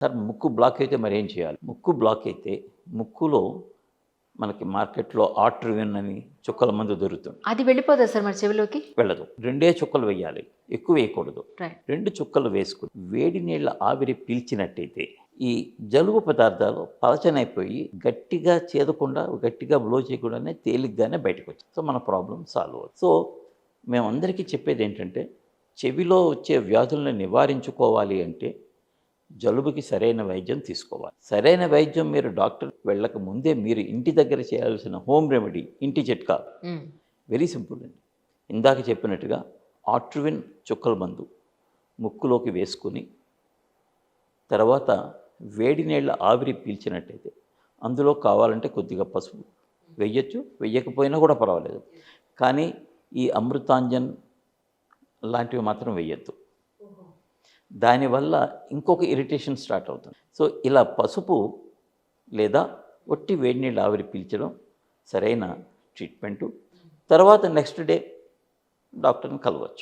Sir ముక్కు black అయితే మరి ఏం చేయాలి? ముక్కు బ్లాక్ అయితే ముక్కులో మనకి మార్కెట్‌లో ఆట్రివిన్ అని చుక్కల మందు దొరుకుతుంది. అది వెళ్ళిపోదా సార్ మరి చెవిలోకి? వెళ్ళదు. 2 చుక్కలు వేయాలి. ఎక్కువ వేయకూడదు. రైట్. 2 చుక్కలు వేసుకొని వేడి నీళ్ళ ఆవిరి పీల్చినట్టయితే ఈ జలుబు పదార్థాలు పలచనైపోయి గట్టిగా చేదకుండా, గట్టిగా బ్లో చేయకుండానే తేలిగ్గానే బయటకొచ్చాయి. సో, మన ప్రాబ్లమ్ సాల్వ్ అవుతుంది. సో, మేమందరికీ చెప్పేదేంటంటే చెవిలో వచ్చే వ్యాధులను నివారించుకోవాలి అంటే జలుబుకి సరైన వైద్యం తీసుకోవాలి. సరైన వైద్యం మీరు డాక్టర్కి వెళ్ళక ముందే మీరు ఇంటి దగ్గర చేయాల్సిన హోమ్ రెమెడీ, ఇంటి చిట్కా వెరీ సింపుల్ అండి. ఇందాక చెప్పినట్టుగా ఆట్రివిన్ చుక్కల మందు ముక్కులోకి వేసుకుని తర్వాత వేడి నీళ్ళ ఆవిరి పీల్చినట్టయితే అందులో కావాలంటే కొద్దిగా పసుపు వెయ్యొచ్చు, వెయ్యకపోయినా కూడా పర్వాలేదు. కానీ ఈ అమృతాంజన్ లాంటివి మాత్రం వెయ్యొద్దు. దానివల్ల ఇంకొక ఇరిటేషన్ స్టార్ట్ అవుతుంది. సో, ఇలా పసుపు లేదా ఒట్టి వేడి నీళ్ళు ఆవిరి పీల్చడం సరైన ట్రీట్మెంటు. తర్వాత నెక్స్ట్ డే డాక్టర్ని కలవచ్చు.